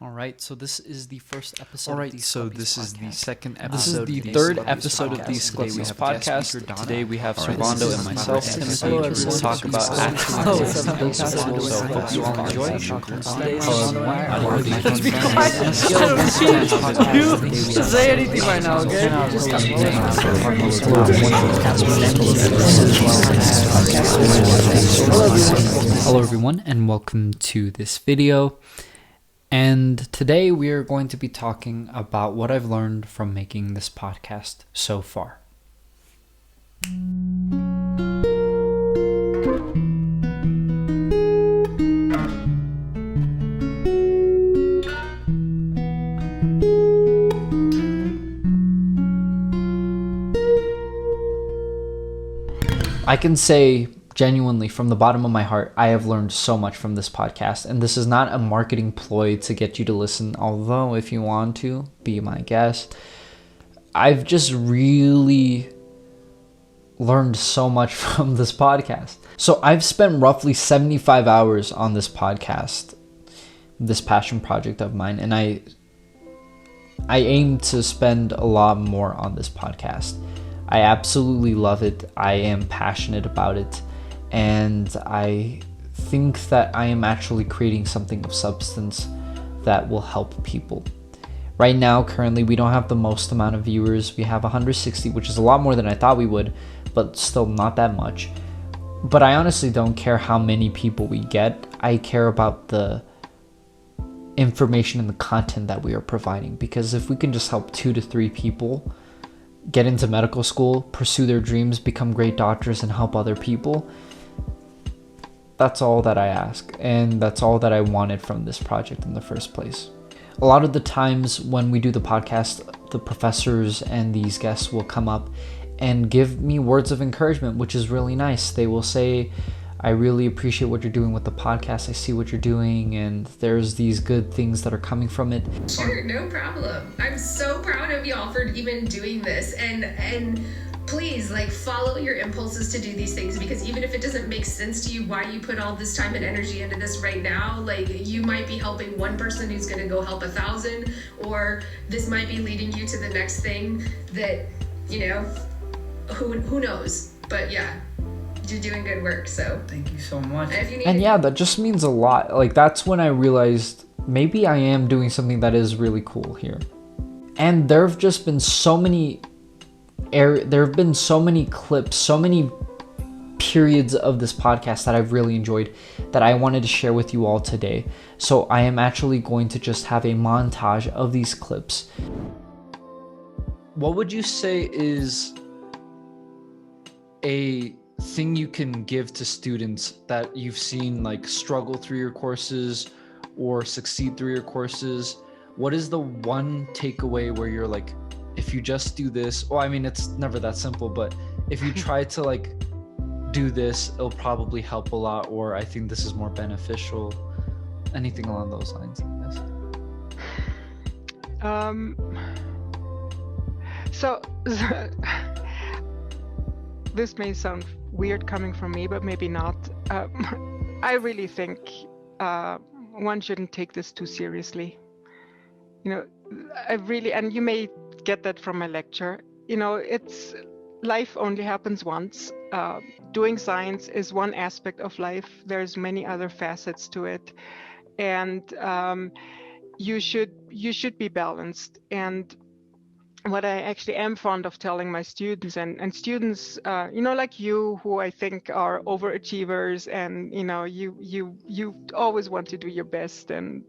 All right, so this is the first episode. All right, so this is the second episode. This is the third episode of the Exclusives podcast. Today we have Servando and myself, Timothy, to talk about actual things. So hope you all enjoy. Let's be quiet. I don't see you say anything right now, okay? Hello everyone, and welcome to this video. And today we are going to be talking about what I've learned from making this podcast so far. I can say genuinely, from the bottom of my heart, I have learned so much from this podcast. And this is not a marketing ploy to get you to listen, although if you want to, be my guest. I've just really learned so much from this podcast. So I've spent roughly 75 hours on this podcast, this passion project of mine. And I aim to spend a lot more on this podcast. I absolutely love it. I am passionate about it. And I think that I am actually creating something of substance that will help people. Right now, currently, we don't have the most amount of viewers. We have 160, which is a lot more than I thought we would, but still not that much. But I honestly don't care how many people we get. I care about the information and the content that we are providing. Because if we can just help 2 to 3 people get into medical school, pursue their dreams, become great doctors, and help other people, that's all that I ask, and that's all that I wanted from this project in the first place. A lot of the times when we do the podcast, the professors and these guests will come up and give me words of encouragement, which is really nice. They will say, I really appreciate what you're doing with the podcast. I see what you're doing, and there's these good things that are coming from it. Sure, no problem. I'm so proud of y'all for even doing this, and please, follow your impulses to do these things, because even if it doesn't make sense to you why you put all this time and energy into this right now, you might be helping one person who's going to go help 1,000, or this might be leading you to the next thing that, who knows? But yeah, you're doing good work, so thank you so much. And yeah, that just means a lot. That's when I realized maybe I am doing something that is really cool here. And there have just been so many clips, so many periods of this podcast that I've really enjoyed that I wanted to share with you all today. So I am actually going to just have a montage of these clips. What would you say is a thing you can give to students that you've seen struggle through your courses or succeed through your courses? What is the one takeaway where you're if you just do this, it's never that simple, but if you try to do this, it'll probably help a lot, or I think this is more beneficial, anything along those lines, I guess. So this may sound weird coming from me, but maybe not. I really think one shouldn't take this too seriously. And you may get that from my lecture. It's life only happens once. Doing science is one aspect of life. There's many other facets to it, and you should be balanced. And what I actually am fond of telling my students and students, like you, who I think are overachievers, and you always want to do your best, and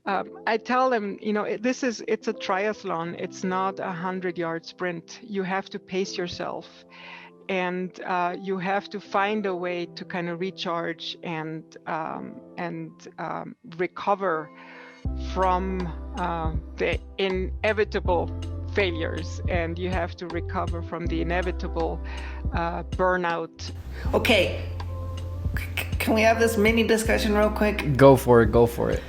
I tell them, it's a triathlon. It's not a 100-yard sprint. You have to pace yourself, and you have to find a way to kind of recharge and recover from the inevitable failures, and you have to recover from the inevitable burnout. Okay, can we have this mini discussion real quick? Go for it.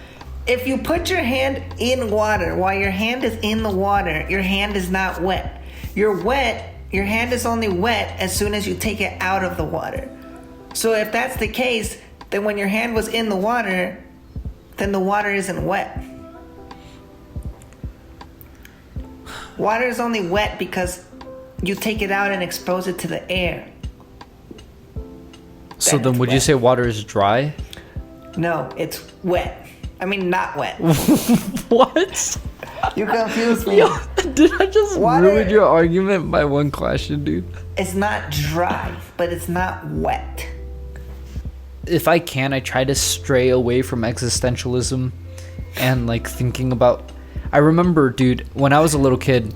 If you put your hand in water, while your hand is in the water, your hand is not wet. Your hand is only wet as soon as you take it out of the water. So if that's the case, then when your hand was in the water, then the water isn't wet. Water is only wet because you take it out and expose it to the air. So then would you say water is dry? No, it's wet. I mean, not wet. What? You confused me. Yo, did I just Water- ruin your argument by one question, dude? It's not dry, but it's not wet. If I can, I try to stray away from existentialism and like thinking about. I remember, dude, when I was a little kid,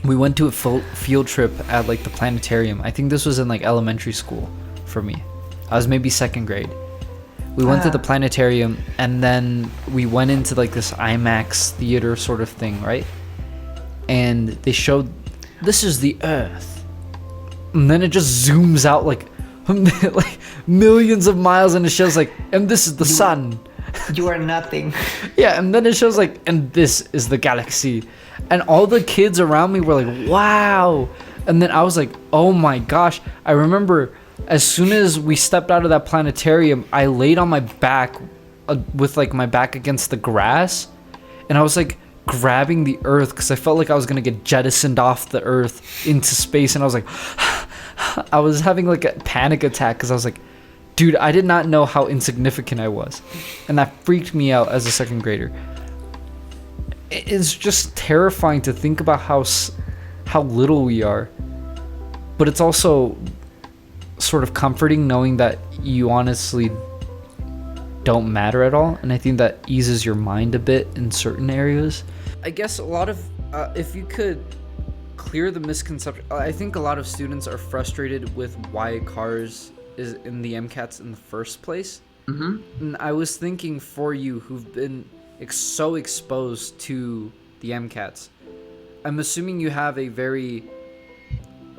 we went to a field trip at like the planetarium. I think this was in like elementary school for me. I was maybe second grade. We went to the planetarium, and then we went into like this IMAX theater sort of thing, right? And they showed, this is the Earth, and then it just zooms out like like millions of miles, and it shows like, and this is the sun. You are nothing. Yeah, and then it shows like, and this is the galaxy, and all the kids around me were like, wow. And then I was like, oh my gosh. I remember as soon as we stepped out of that planetarium, I laid on my back with like my back against the grass, and I was like grabbing the earth because I felt like I was gonna get jettisoned off the earth into space, and I was like I was having like a panic attack because I was like, dude, I did not know how insignificant I was, and that freaked me out as a second grader. It's just terrifying to think about how little we are, but it's also sort of comforting knowing that you honestly don't matter at all, and I think that eases your mind a bit in certain areas. I guess a lot of if you could clear the misconception, I think a lot of students are frustrated with why cars is in the MCATs in the first place. And I was thinking, for you who've been so exposed to the MCATs, I'm assuming you have a very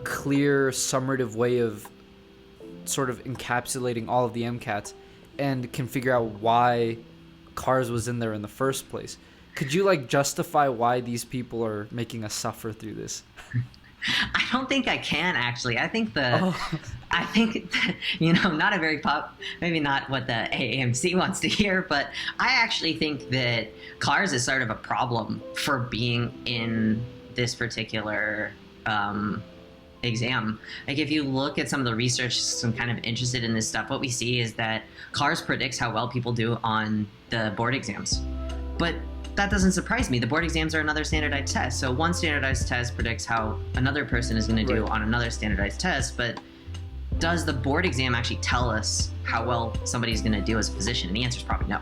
clear summative way of sort of encapsulating all of the MCATs and can figure out why cars was in there in the first place. Could you like justify why these people are making us suffer through this? I don't think I can actually. I think I think that, you know, not a very maybe not what the AAMC wants to hear, but I actually think that cars is sort of a problem for being in this particular exam. Like if you look at some of the research, I'm kind of interested in this stuff, what we see is that cars predicts how well people do on the board exams. But that doesn't surprise me. The board exams are another standardized test. So one standardized test predicts how another person is going to do on another standardized test. But does the board exam actually tell us how well somebody's going to do as a physician? And the answer is probably no.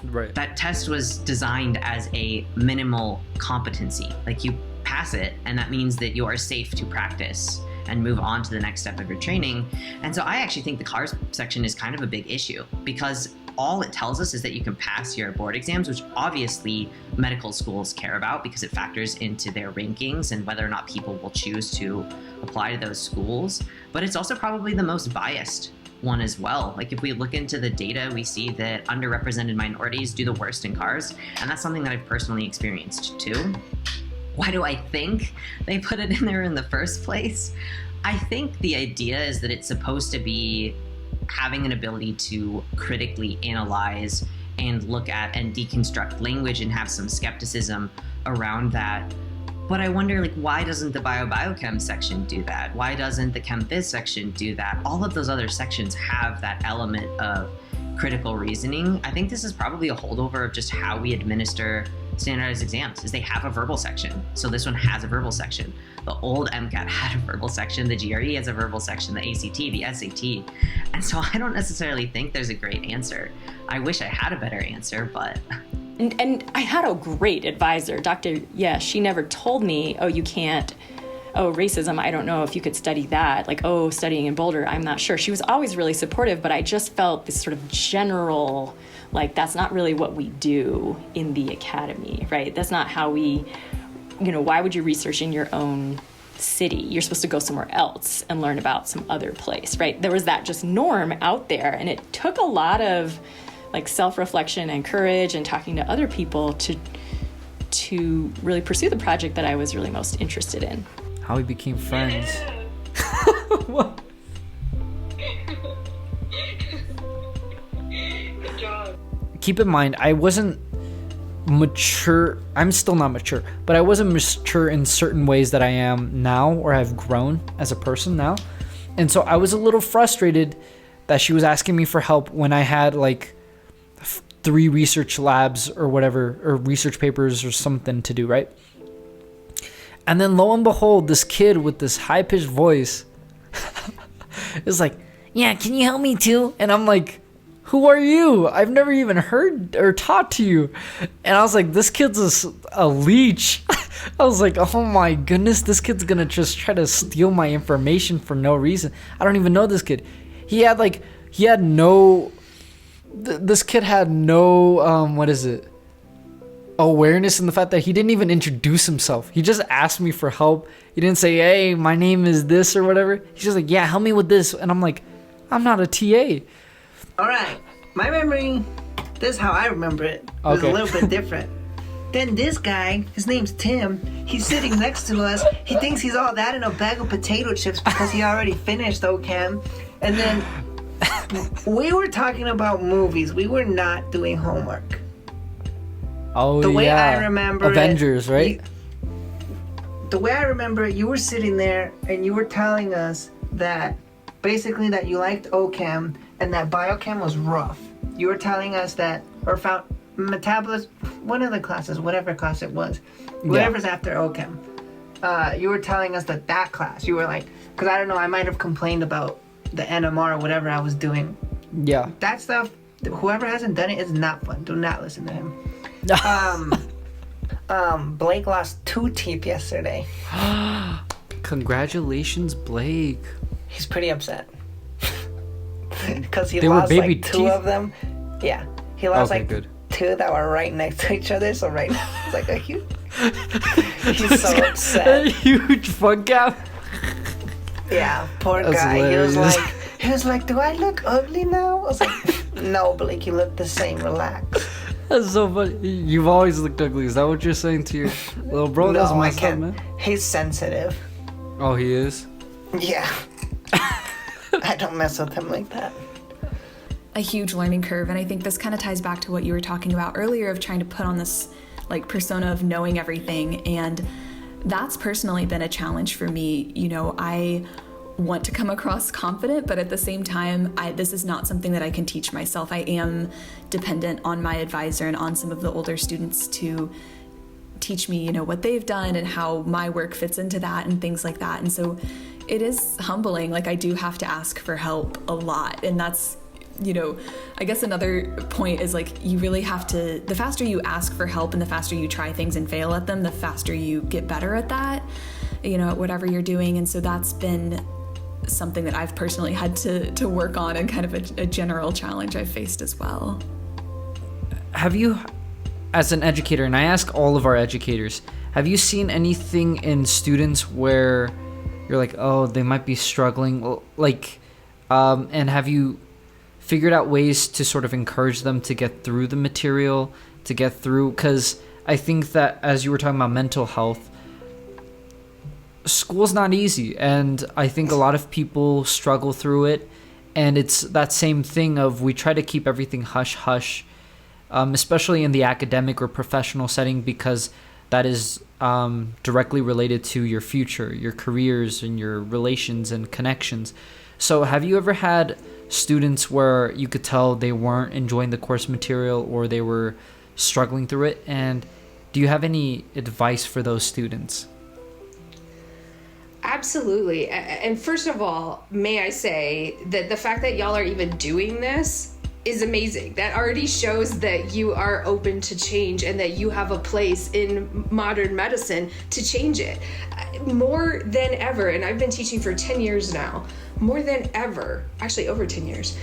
Right. That test was designed as a minimal competency. Like you pass it, and that means that you are safe to practice and move on to the next step of your training. And so I actually think the cars section is kind of a big issue, because all it tells us is that you can pass your board exams, which obviously medical schools care about because it factors into their rankings and whether or not people will choose to apply to those schools. But it's also probably the most biased one as well. Like if we look into the data, we see that underrepresented minorities do the worst in cars, and that's something that I've personally experienced too. Why do I think they put it in there in the first place? I think the idea is that it's supposed to be having an ability to critically analyze and look at and deconstruct language and have some skepticism around that. But I wonder, like, why doesn't the biochem section do that? Why doesn't the chem-phys section do that? All of those other sections have that element of critical reasoning. I think this is probably a holdover of just how we administer standardized exams, is they have a verbal section. So this one has a verbal section. The old MCAT had a verbal section, the GRE has a verbal section, the ACT, the SAT. And so I don't necessarily think there's a great answer. I wish I had a better answer, but... And I had a great advisor, Dr. Yeah, she never told me, oh, you can't, oh, racism, I don't know if you could study that. Like, oh, studying in Boulder, I'm not sure. She was always really supportive, but I just felt this sort of general, like, that's not really what we do in the academy, right? That's not how we, you know, why would you research in your own city? You're supposed to go somewhere else and learn about some other place, right? There was that just norm out there, and it took a lot of like self-reflection and courage and talking to other people to really pursue the project that I was really most interested in. How we became friends. What? Good job. Keep in mind, I wasn't mature. I'm still not mature, but I wasn't mature in certain ways that I am now, or have grown as a person now. And so I was a little frustrated that she was asking me for help when I had like 3 research labs or whatever, or research papers or something to do, right? And then lo and behold, this kid with this high-pitched voice is like, yeah, can you help me too? And I'm like, who are you? I've never even heard or talked to you. And I was like, this kid's a leech. I was like, oh my goodness, this kid's gonna just try to steal my information for no reason. I don't even know this kid. This kid had no, awareness in the fact that he didn't even introduce himself. He just asked me for help. He didn't say, hey, my name is this or whatever. He's just like, yeah, help me with this. And I'm like, I'm not a TA. All right, my memory, this is how I remember it. It was a little bit different. Then this guy, his name's Tim, he's sitting next to us. He thinks he's all that in a bag of potato chips because he already finished OChem. And then we were talking about movies. We were not doing homework. Oh, the way I remember Avengers, right? The way I remember it, you were sitting there and you were telling us that basically that you liked OChem and that biochem was rough. You were telling us that, or found metabolism, one of the classes, whatever class it was, whatever's after OChem. You were telling us that class, you were like, because I don't know, I might have complained about the NMR or whatever I was doing. Yeah. That stuff, whoever hasn't done it is not fun. Do not listen to him. Blake lost 2 teeth yesterday. Congratulations, Blake. He's pretty upset. Because he they lost were baby like 2 teeth? of them. Yeah. He lost good. 2 that were right next to each other. So right now it's like a huge... He's so upset. A huge fun gap. Yeah, poor That's guy. hilarious. He was like, do I look ugly now? I was like, no, Blake, you look the same. Relax. That's so funny. You've always looked ugly. Is that what you're saying to your little bro? That's No, I messed up, can't. man. He's sensitive. Oh, he is? Yeah. I don't mess with him like that. A huge learning curve, and I think this kind of ties back to what you were talking about earlier of trying to put on this like persona of knowing everything, and that's personally been a challenge for me. You know, I want to come across confident, but at the same time, this is not something that I can teach myself. I am dependent on my advisor and on some of the older students to teach me, you know, what they've done and how my work fits into that and things like that. And so it is humbling. Like, I do have to ask for help a lot. And that's, you know, I guess another point is like, you really have to, the faster you ask for help and the faster you try things and fail at them, the faster you get better at that, you know, at whatever you're doing. And so that's been something that I've personally had to work on, and kind of a general challenge I've faced as well. Have you, as an educator, and I ask all of our educators, have you seen anything in students where you're like, oh, they might be struggling, like, and have you figured out ways to sort of encourage them to get through the material, to get through, because I think that as you were talking about mental health, school's not easy, and I think a lot of people struggle through it, and it's that same thing of we try to keep everything hush-hush, especially in the academic or professional setting, because that is directly related to your future, your careers, and your relations and connections. So have you ever had students where you could tell they weren't enjoying the course material or they were struggling through it? And do you have any advice for those students? Absolutely. And first of all, may I say that the fact that y'all are even doing this is amazing. That already shows that you are open to change and that you have a place in modern medicine to change it. More than ever, and I've been teaching for 10 years now, more than ever, actually over 10 years,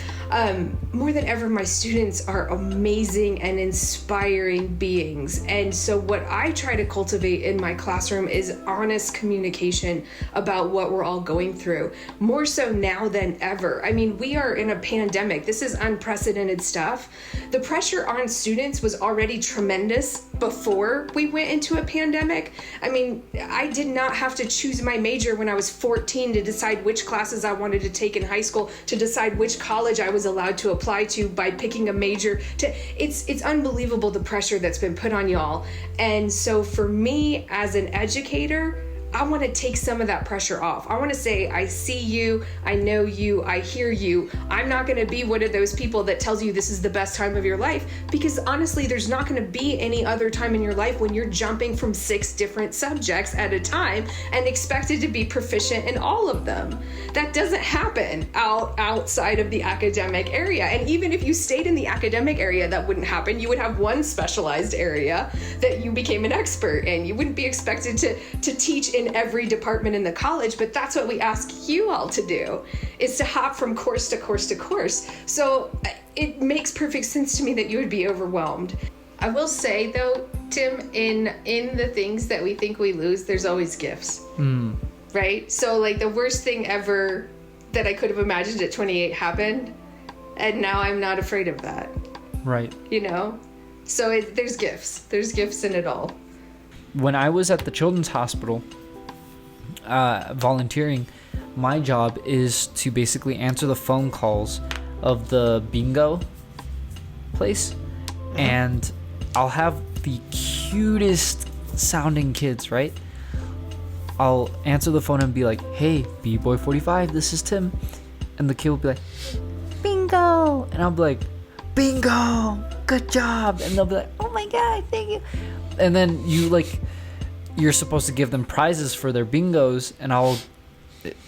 more than ever, my students are amazing and inspiring beings. And so what I try to cultivate in my classroom is honest communication about what we're all going through, more so now than ever. I mean, we are in a pandemic. This is unprecedented stuff. The pressure on students was already tremendous before we went into a pandemic. I mean, I did not have to choose my major when I was 14 to decide which classes I wanted wanted to take in high school, to decide which college I was allowed to apply to by picking a major. It's unbelievable the pressure that's been put on y'all. And so for me as an educator, I want to take some of that pressure off. I want to say, I see you, I know you, I hear you. I'm not going to be one of those people that tells you this is the best time of your life, because honestly, there's not going to be any other time in your life when you're jumping from 6 different subjects at a time and expected to be proficient in all of them. That doesn't happen outside of the academic area. And even if you stayed in the academic area, that wouldn't happen. You would have one specialized area that you became an expert in. You wouldn't be expected to teach in every department in the college, but that's what we ask you all to do, is to hop from course to course to course. So it makes perfect sense to me that you would be overwhelmed. I will say though, Tim, in the things that we think we lose, there's always gifts. Right? So like the worst thing ever that I could have imagined at 28 happened, and now I'm not afraid of that. Right. You know? So there's gifts. There's gifts in it all. When I was at the Children's Hospital volunteering, my job is to basically answer the phone calls of the bingo place, and I'll have the cutest sounding kids, right? I'll answer the phone and be like, hey, B-Boy 45, this is Tim. And the kid will be like, bingo. And I'll be like, bingo, good job. And they'll be like, oh my God, thank you. And then you're supposed to give them prizes for their bingos, and I'll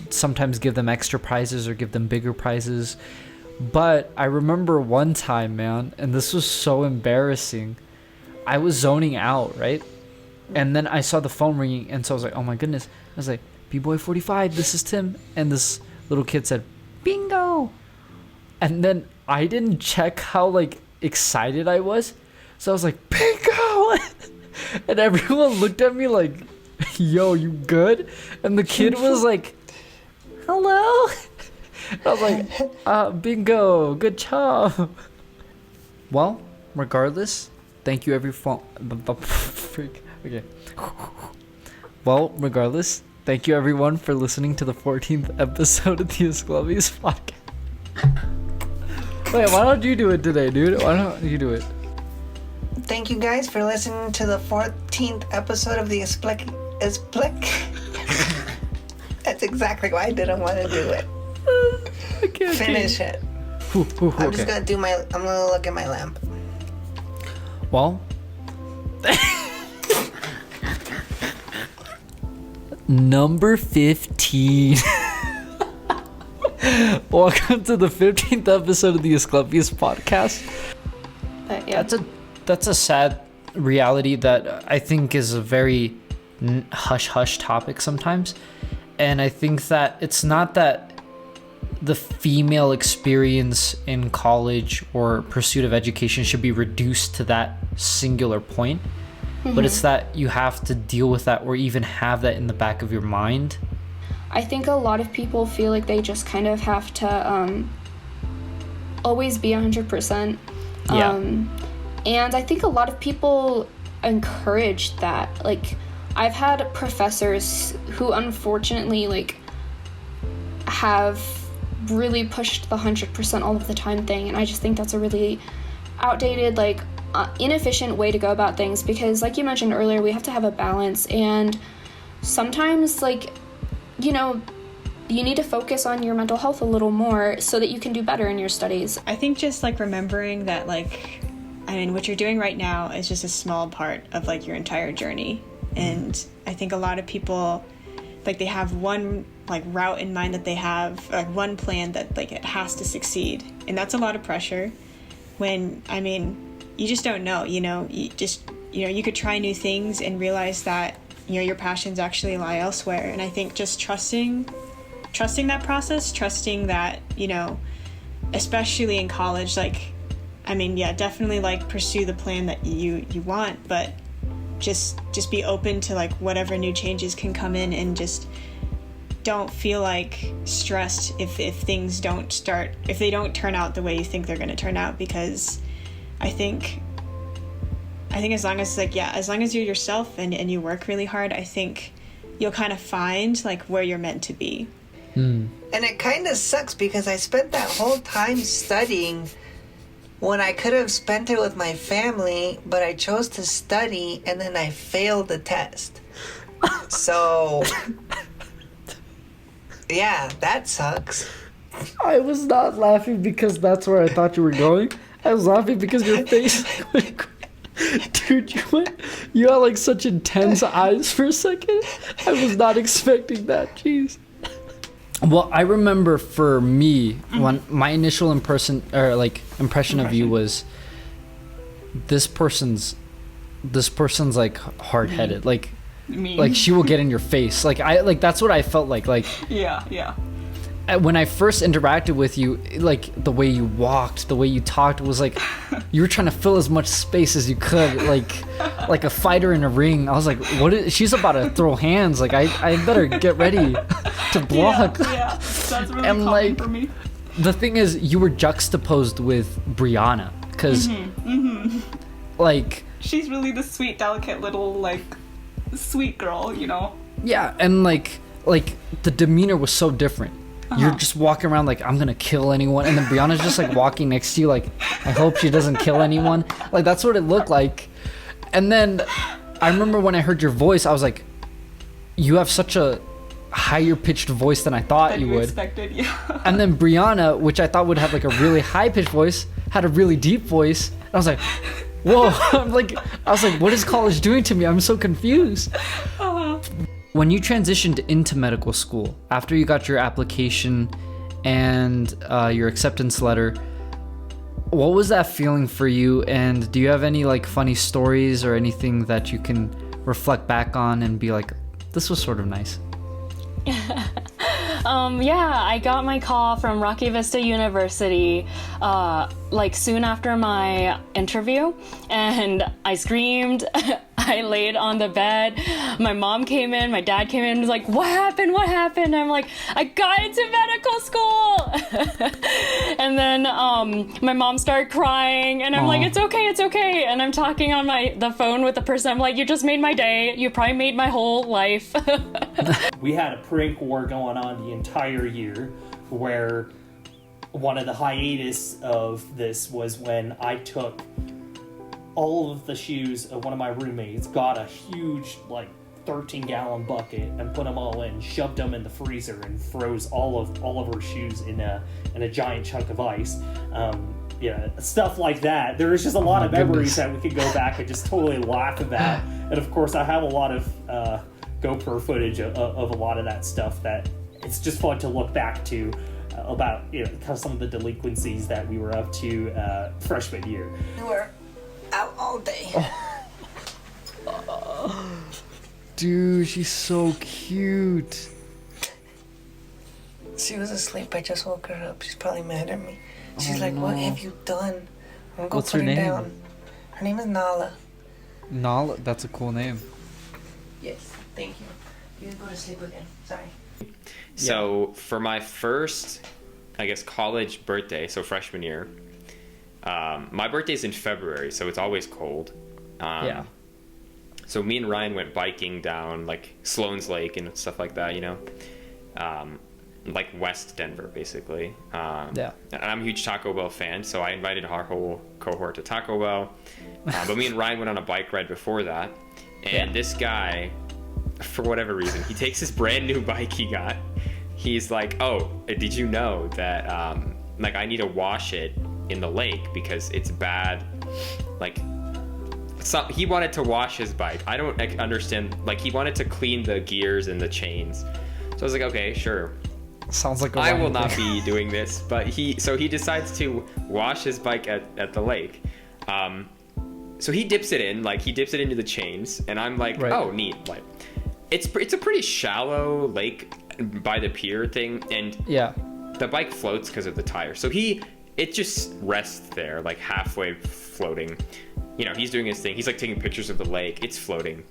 sometimes give them extra prizes or give them bigger prizes. But I remember one time, man, and this was so embarrassing. I was zoning out, right? And then I saw the phone ringing, and so I was like, oh my goodness. I was like, B-Boy 45, this is Tim. And this little kid said, bingo. And then I didn't check how excited I was. So I was like, bingo. And everyone looked at me like, yo, you good? And the kid was like, hello? I was like, bingo, good job. Well, regardless, thank you everyone. Okay. Well, regardless, thank you everyone for listening to the 14th episode of the Esclavius podcast. Wait, why don't you do it today, dude? Why don't you do it? Thank you guys for listening to the 14th episode of the Esplick. That's exactly why I didn't want to do it. Okay. Finish it. I'm just gonna I'm gonna look at my lamp. Well, number 15. Welcome to the 15th episode of the Esclavius podcast. Yeah. That's a sad reality that I think is a very hush-hush topic sometimes. And I think that it's not that the female experience in college or pursuit of education should be reduced to that singular point, but it's that you have to deal with that or even have that in the back of your mind. I think a lot of people feel like they just kind of have to always be 100%. And I think a lot of people encourage that. I've had professors who unfortunately have really pushed the 100% all of the time thing, and I just think that's a really outdated, inefficient way to go about things, because like you mentioned earlier, we have to have a balance, and sometimes you need to focus on your mental health a little more so that you can do better in your studies. I think just remembering that what you're doing right now is just a small part of your entire journey. And I think a lot of people they have one route in mind, that they have one plan that it has to succeed, and that's a lot of pressure when you just don't know. You could try new things and realize that your passions actually lie elsewhere. And I think just trusting that process, trusting that especially in college, definitely pursue the plan that you want, but just be open to whatever new changes can come in, and just don't feel stressed if things don't turn out the way you think they're going to turn out, because I think as long as you're yourself and you work really hard, I think you'll kind of find where you're meant to be. And it kind of sucks because I spent that whole time studying when I could have spent it with my family, but I chose to study and then I failed the test. So, yeah, that sucks. I was not laughing because that's where I thought you were going. I was laughing because your face... Dude, you had like such intense eyes for a second. I was not expecting that. Jeez. Well, I remember for me, when my initial impression of you was this person's like hard-headed. Like she will get in your face. That's what I felt like. Yeah. When I first interacted with you, like the way you walked, the way you talked was like you were trying to fill as much space as you could, like a fighter in a ring. I was like, she's about to throw hands. Like I better get ready to block. Yeah, that's really and common like for me. the thing is, you were juxtaposed with Brianna because like She's really the sweet, delicate little like sweet girl, you know. Yeah, and like the demeanor was so different. You're just walking around like, I'm gonna kill anyone, and then Brianna's just like walking next to you like, I hope she doesn't kill anyone. Like that's what it looked like. And then I remember when I heard your voice, I was like, you have such a higher pitched voice than I thought you would. Expected, yeah. And then Brianna, which I thought would have like a really high pitched voice, had a really deep voice. And I was like, whoa. I was like, what is college doing to me? I'm so confused. When you transitioned into medical school, after you got your application and your acceptance letter, what was that feeling for you? And do you have any like funny stories or anything that you can reflect back on and be like, this was sort of nice? Yeah, I got my call from Rocky Vista University like soon after my interview, and I screamed. I laid on the bed. My mom came in, my dad came in and was like, what happened? I'm like, I got into medical school. And then my mom started crying, and I'm like, it's okay. And I'm talking on the phone with the person. I'm like, you just made my day. You probably made my whole life. We had a prank war going on the entire year, where one of the hiatus of this was when I took all of the shoes of one of my roommates, got a huge, like, 13-gallon bucket and put them all in, shoved them in the freezer, and froze all of her shoes in a giant chunk of ice. Stuff like that. There was just a lot of memories that we could go back and just totally laugh at that. And of course, I have a lot of GoPro footage of a lot of that stuff that it's just fun to look back to about some of the delinquencies that we were up to freshman year. We were out all day. Dude, she's so cute. She was asleep. I just woke her up. She's probably mad at me. She's like, what have you done? I'm gonna go What's put her her name? down. Her name is Nala. Nala, that's a cool name. Yes, thank you. You can go to sleep again. Sorry. So for my first, I guess, college birthday, so freshman year, my birthday's in February, so it's always cold. Yeah. So me and Ryan went biking down like Sloan's Lake and stuff like that, like West Denver, basically. Yeah. And I'm a huge Taco Bell fan, so I invited our whole cohort to Taco Bell. But me and Ryan went on a bike ride before that, and this guy, for whatever reason, he takes this brand new bike he got. He's like, oh, did you know that I need to wash it in the lake because it's bad? He wanted to wash his bike. I don't understand. He wanted to clean the gears and the chains. So I was like, okay, sure. Sounds like I will not be doing this. But he decides to wash his bike at the lake. So he dips it in, he dips it into the chains, and I'm like, oh, neat. It's a pretty shallow lake by the pier thing, and the bike floats because of the tire. So it just rests there, halfway floating. He's doing his thing. He's taking pictures of the lake. It's floating.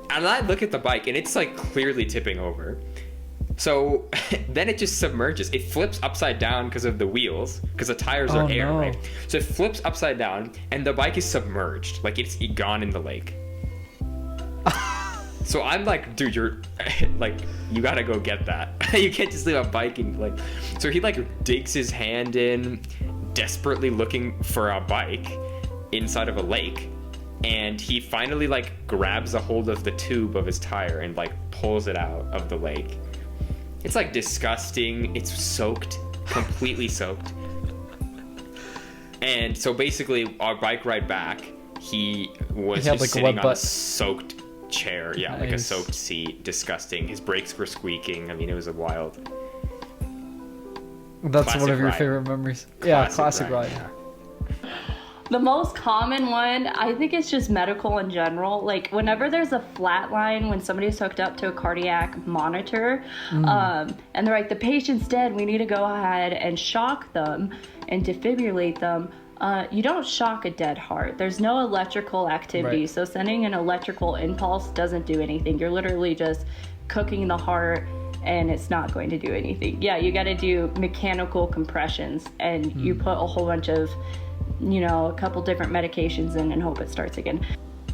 And I look at the bike, and it's clearly tipping over. So then it just submerges. It flips upside down because of the wheels, because the tires are air, right? So it flips upside down, and the bike is submerged. It's gone in the lake. So I'm like, dude, you're like, you gotta go get that. You can't just leave a biking, like. So he like digs his hand in, desperately looking for a bike inside of a lake, and he finally like grabs a hold of the tube of his tire and like pulls it out of the lake. It's like disgusting. It's soaked, completely soaked. And so basically, our bike ride back, he was just sitting on a soaked chair. Yeah, like a soaked seat. Disgusting. His brakes were squeaking. I mean, it was a wild. That's classic one of your ride. favorite memories. Yeah, classic ride. Yeah. The most common one, I think it's just medical in general. Like whenever there's a flat line, when somebody's hooked up to a cardiac monitor, and they're like, the patient's dead, we need to go ahead and shock them and defibrillate them. You don't shock a dead heart. There's no electrical activity. Right. So sending an electrical impulse doesn't do anything. You're literally just cooking the heart and it's not going to do anything. Yeah, you got to do mechanical compressions and you put a whole bunch of, a couple different medications in and hope it starts again.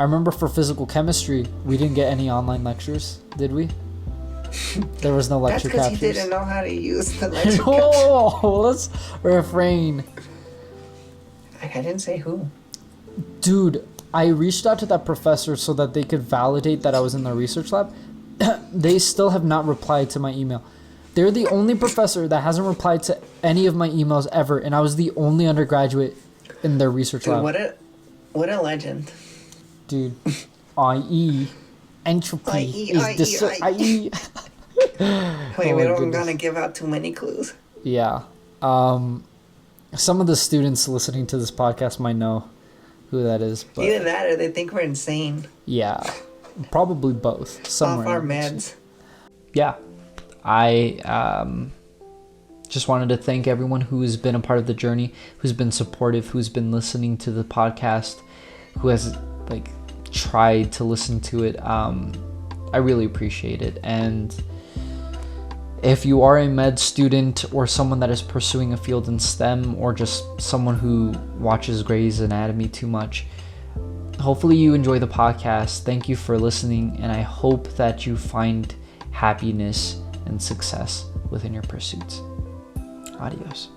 I remember for physical chemistry, we didn't get any online lectures, did we? There was no lecture captures. That's because you didn't know how to use the lecture capture. Oh, let's refrain. I didn't say who. Dude, I reached out to that professor so that they could validate that I was in the research lab. They still have not replied to my email. They're the only professor that hasn't replied to any of my emails ever, and I was the only undergraduate in their research lab. What a legend. Dude, IE, entropy is IE. Wait, we don't gonna give out too many clues. Yeah. Some of the students listening to this podcast might know who that is. But either that or they think we're insane. Yeah, probably both. Off our meds. Yeah. I just wanted to thank everyone who's been a part of the journey, who's been supportive, who's been listening to the podcast, who has tried to listen to it. I really appreciate it. And if you are a med student or someone that is pursuing a field in STEM or just someone who watches Grey's Anatomy too much, hopefully you enjoy the podcast. Thank you for listening, and I hope that you find happiness and success within your pursuits. Adios.